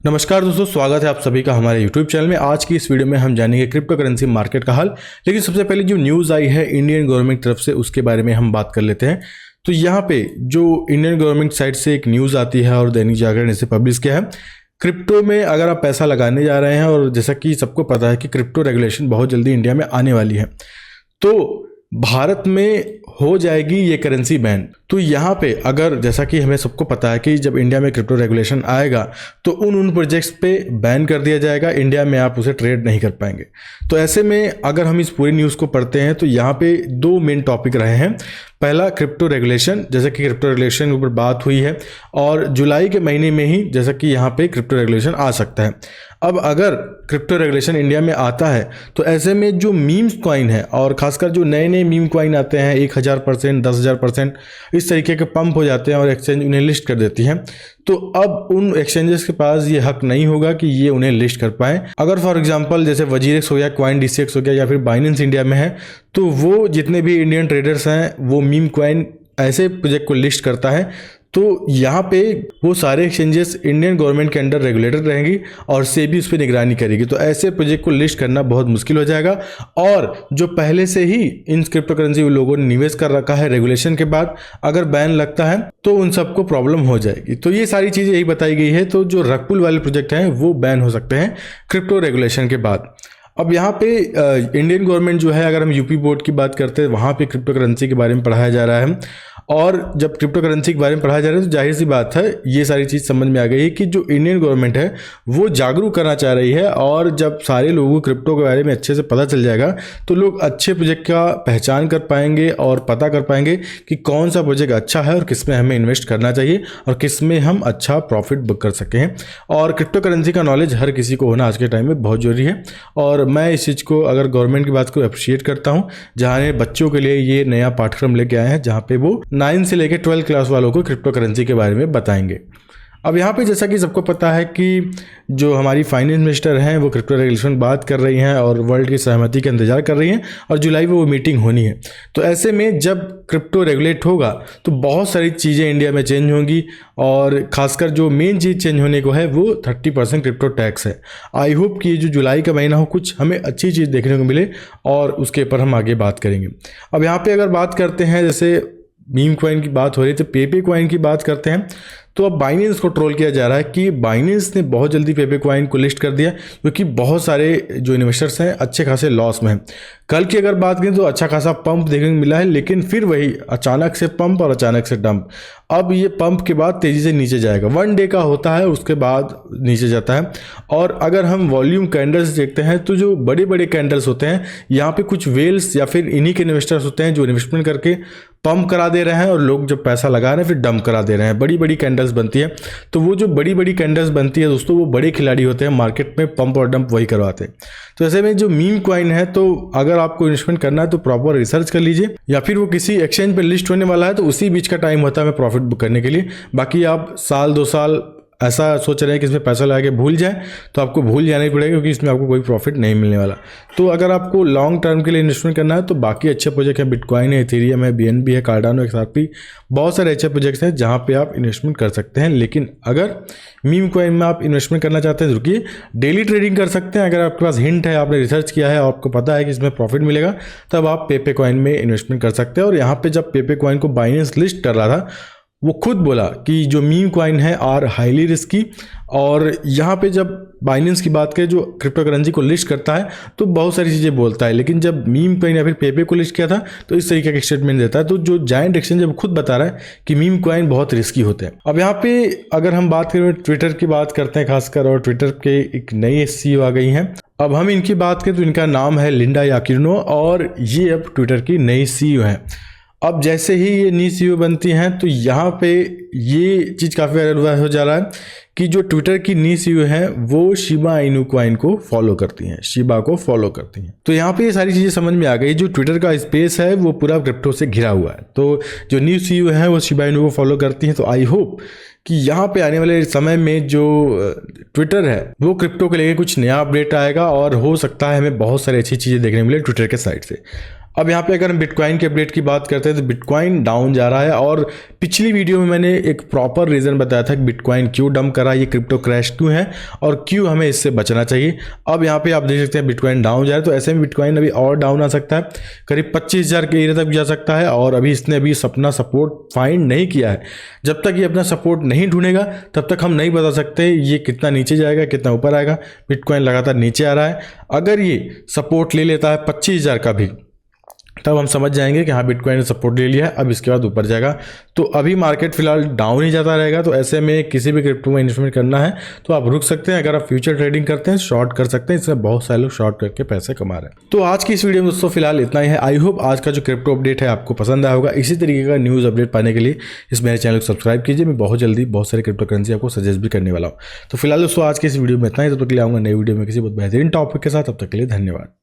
नमस्कार दोस्तों, स्वागत है आप सभी का हमारे YouTube चैनल में। आज की इस वीडियो में हम जानेंगे क्रिप्टो करेंसी मार्केट का हाल। लेकिन सबसे पहले जो न्यूज़ आई है इंडियन गवर्नमेंट तरफ से, उसके बारे में हम बात कर लेते हैं। तो यहाँ पे जो इंडियन गवर्नमेंट साइड से एक न्यूज़ आती है और दैनिक जागरण ने इसे पब्लिश किया है। क्रिप्टो में अगर आप पैसा लगाने जा रहे हैं, और जैसा कि सबको पता है कि क्रिप्टो रेगुलेशन बहुत जल्दी इंडिया में आने वाली है, तो भारत में हो जाएगी ये करेंसी बैन। तो यहाँ पे अगर, जैसा कि हमें सबको पता है कि जब इंडिया में क्रिप्टो रेगुलेशन आएगा तो उन प्रोजेक्ट्स पे बैन कर दिया जाएगा, इंडिया में आप उसे ट्रेड नहीं कर पाएंगे। तो ऐसे में अगर हम इस पूरी न्यूज़ को पढ़ते हैं तो यहाँ पे दो मेन टॉपिक रहे हैं। पहला, क्रिप्टो रेगुलेशन, जैसे कि क्रिप्टो रेगुलेशन के ऊपर बात हुई है और जुलाई के महीने में ही जैसा कि यहाँ पे क्रिप्टो रेगुलेशन आ सकता है। अब अगर क्रिप्टो रेगुलेशन इंडिया में आता है तो ऐसे में जो मीम्स कॉइन है, और खासकर जो नए नए मीम कॉइन आते हैं 1000%, 10,000%, इस तरीके के पंप हो जाते हैं और एक्सचेंज उन्हें लिस्ट कर देती है। तो अब उन एक्सचेंजेस के पास ये हक नहीं होगा कि ये उन्हें लिस्ट कर पाएँ। अगर फॉर एग्जांपल जैसे वजीरेक्स हो गया, कॉइन DCX हो गया, या फिर बाइनेंस इंडिया में है, तो वो जितने भी इंडियन ट्रेडर्स हैं वो मीम कॉइन ऐसे प्रोजेक्ट को लिस्ट करता है। तो यहाँ पे वो सारे एक्सचेंजेस इंडियन गवर्नमेंट के अंडर रेगुलेटेड रहेंगी और सेबी उस पर निगरानी करेगी। तो ऐसे प्रोजेक्ट को लिस्ट करना बहुत मुश्किल हो जाएगा। और जो पहले से ही इन क्रिप्टो करेंसी लोगों ने निवेश कर रखा है, रेगुलेशन के बाद अगर बैन लगता है तो उन सबको प्रॉब्लम हो जाएगी। तो ये सारी चीज़ें यही बताई गई है। तो जो रग पुल वाले प्रोजेक्ट हैं वो बैन हो सकते हैं क्रिप्टो रेगुलेशन के बाद। अब यहाँ पे इंडियन गवर्नमेंट जो है, अगर हम यूपी बोर्ड की बात करते हैं, वहाँ पे क्रिप्टो करेंसी के बारे में पढ़ाया जा रहा है। और जब क्रिप्टो करेंसी के बारे में पढ़ाया जा रहा है तो जाहिर सी बात है ये सारी चीज़ समझ में आ गई है कि जो इंडियन गवर्नमेंट है वो जागरूक करना चाह रही है। और जब सारे लोगों को क्रिप्टो के बारे में अच्छे से पता चल जाएगा तो लोग अच्छे प्रोजेक्ट का पहचान कर पाएंगे और पता कर पाएंगे कि कौन सा प्रोजेक्ट अच्छा है और किस में हमें इन्वेस्ट करना चाहिए और किस में हम अच्छा प्रॉफिट बुक कर सकें। और क्रिप्टो करेंसी का नॉलेज हर किसी को होना आज के टाइम में बहुत ज़रूरी है। और मैं इस चीज़ को, अगर गवर्नमेंट की बात को अप्रिशिएट करता हूँ, जहाँ बच्चों के लिए ये नया पाठ्यक्रम लेके आए हैं, जहाँ पे वो 9 से लेकर 12 क्लास वालों को क्रिप्टो करेंसी के बारे में बताएंगे। अब यहाँ पे जैसा कि सबको पता है कि जो हमारी फाइनेंस मिनिस्टर हैं वो क्रिप्टो रेगुलेशन बात कर रही हैं और वर्ल्ड की सहमति का इंतजार कर रही हैं, और जुलाई में वो मीटिंग होनी है। तो ऐसे में जब क्रिप्टो रेगुलेट होगा तो बहुत सारी चीज़ें इंडिया में चेंज होंगी, और खासकर जो मेन चीज़ चेंज होने को है वो 30% क्रिप्टो टैक्स है। आई होप कि जो जुलाई का महीना हो कुछ हमें अच्छी चीज़ देखने को मिले, और उसके ऊपर हम आगे बात करेंगे। अब यहाँ पर अगर बात करते हैं, जैसे मीम कॉइन की बात हो रही है तो पेपे कॉइन की बात करते हैं। तो अब बाइनेंस को ट्रोल किया जा रहा है कि बाइनेंस ने बहुत जल्दी पेपे कॉइन को लिस्ट कर दिया, क्योंकि बहुत सारे जो इन्वेस्टर्स हैं अच्छे खासे लॉस में हैं। कल की अगर बात करें तो अच्छा खासा पंप देखने को मिला है, लेकिन फिर वही अचानक से पंप और अचानक से डंप। अब ये पंप के बाद तेज़ी से नीचे जाएगा, 1 डे का होता है, उसके बाद नीचे जाता है। और अगर हम वॉल्यूम कैंडल्स देखते हैं तो जो बड़े बड़े कैंडल्स होते हैं, यहाँ पे कुछ वेल्स या फिर इन्हीं के इन्वेस्टर्स होते हैं जो इन्वेस्टमेंट करके पंप करा दे रहे हैं, और लोग जब पैसा लगा रहे हैं फिर डंप करा दे रहे हैं। बड़ी बड़ी कैंडल्स बनती है। तो वो जो बड़ी बड़ी कैंडल्स बनती है दोस्तों, वो बड़े खिलाड़ी होते हैं मार्केट में, पंप और डंप वही करवाते हैं। तो ऐसे में जो मीम कॉइन है, तो अगर आपको इन्वेस्टमेंट करना है तो प्रॉपर रिसर्च कर लीजिए, या फिर वो किसी एक्सचेंज पर लिस्ट होने वाला है तो उसी बीच का टाइम होता है हमें प्रॉफिट बुक करने के लिए। बाकी आप साल 2 साल ऐसा सोच रहे हैं कि इसमें पैसा लगा के भूल जाए, तो आपको भूल जाना ही पड़ेगा, क्योंकि इसमें आपको कोई प्रॉफिट नहीं मिलने वाला। तो अगर आपको लॉन्ग टर्म के लिए इन्वेस्टमेंट करना है तो बाकी अच्छे प्रोजेक्ट हैं, बिटकॉइन है, इथेरियम है, BNB है, कार्डानो, XRP, बहुत सारे अच्छे प्रोजेक्ट्स हैं जहाँ पे आप इन्वेस्टमेंट कर सकते हैं। लेकिन अगर मीम कॉइन में आप इन्वेस्टमेंट करना चाहते हैं तो रुकिए, डेली ट्रेडिंग कर सकते हैं। अगर आपके पास हिंट है, आपने रिसर्च किया है और आपको पता है कि इसमें प्रॉफिट मिलेगा, तब आप पेपे कॉइन में इन्वेस्टमेंट कर सकते हैं। और यहाँ पे जब पेपे कॉइन को बाइनेंस लिस्ट कर रहा था, वो खुद बोला कि जो मीम कॉइन है आर हाईली रिस्की। और यहाँ पे जब बाइनेंस की बात करें, जो क्रिप्टो करेंसी को लिस्ट करता है, तो बहुत सारी चीज़ें बोलता है, लेकिन जब मीम कॉइन या फिर पेपे को लिस्ट किया था तो इस तरीके का स्टेटमेंट देता है। तो जो जायंट एक्सचेंज है खुद बता रहा है कि मीम कॉइन बहुत रिस्की होते हैं। अब यहाँ पे अगर हम बात करें, ट्विटर की बात करते हैं खासकर, और ट्विटर के एक नई CEO आ गई हैं। अब हम इनकी बात करें तो इनका नाम है लिंडा याकिनो, और ये अब ट्विटर की नई CEO हैं। अब जैसे ही ये नई CEO बनती हैं तो यहाँ पे ये चीज़ काफ़ी वायरल हो जा रहा है कि जो ट्विटर की नई CEO हैं वो शिबा इनू कॉइन को फॉलो करती हैं, शिबा को फॉलो करती हैं। तो यहाँ पे ये सारी चीज़ें समझ में आ गई। जो ट्विटर का स्पेस है वो पूरा क्रिप्टो से घिरा हुआ है। तो जो नई CEO है वो शिबा इनू को फॉलो करती हैं। तो आई होप कि यहाँ पे आने वाले समय में जो ट्विटर है वो क्रिप्टो के लेके कुछ नया अपडेट आएगा, और हो सकता है हमें बहुत सारी अच्छी चीज़ें देखने मिले ट्विटर के साइड से। अब यहाँ पे अगर हम बिटकॉइन के अपडेट की बात करते हैं तो बिटकॉइन डाउन जा रहा है, और पिछली वीडियो में मैंने एक प्रॉपर रीज़न बताया था कि बिटकॉइन क्यों डंप करा, ये क्रिप्टो क्रैश क्यों है और क्यों हमें इससे बचना चाहिए। अब यहाँ पे आप देख सकते हैं बिटकॉइन डाउन जा रहा है, तो ऐसे में बिटकॉइन अभी और डाउन आ सकता है, करीब 25,000 के एरिया तक जा सकता है। और अभी इसने अपना सपोर्ट फाइंड नहीं किया है। जब तक ये अपना सपोर्ट नहीं ढूंढेगा तब तक हम नहीं बता सकते ये कितना नीचे जाएगा कितना ऊपर आएगा। बिटकॉइन लगातार नीचे आ रहा है, अगर ये सपोर्ट ले लेता है 25,000 का भी, तब हम समझ जाएंगे कि हाँ बिटकॉइन ने सपोर्ट ले लिया है, अब इसके बाद ऊपर जाएगा। तो अभी मार्केट फिलहाल डाउन ही जाता रहेगा, तो ऐसे में किसी भी क्रिप्टो में इन्वेस्टमेंट करना है तो आप रुक सकते हैं। अगर आप फ्यूचर ट्रेडिंग करते हैं शॉर्ट कर सकते हैं, इससे बहुत सारे लोग शॉर्ट करके पैसे कमा रहे हैं। तो आज की इस वीडियो में दोस्तों फिलहाल इतना ही है। आई होप आज का जो क्रिप्टो अपडेट है आपको पसंद आया होगा। इसी तरीके का न्यूज़ अपडेट पाने के लिए इस मेरे चैनल को सब्सक्राइब कीजिए। मैं बहुत जल्दी बहुत सारे क्रिप्टो करेंसी आपको सजेस्ट भी करने वाला हूँ। तो फिलहाल दोस्तों आज की इस वीडियो में इतना ही, तब तक के लिए आऊँगा नई वीडियो में किसी बहुत बेहतरीन टॉपिक के साथ। तब तक के लिए धन्यवाद।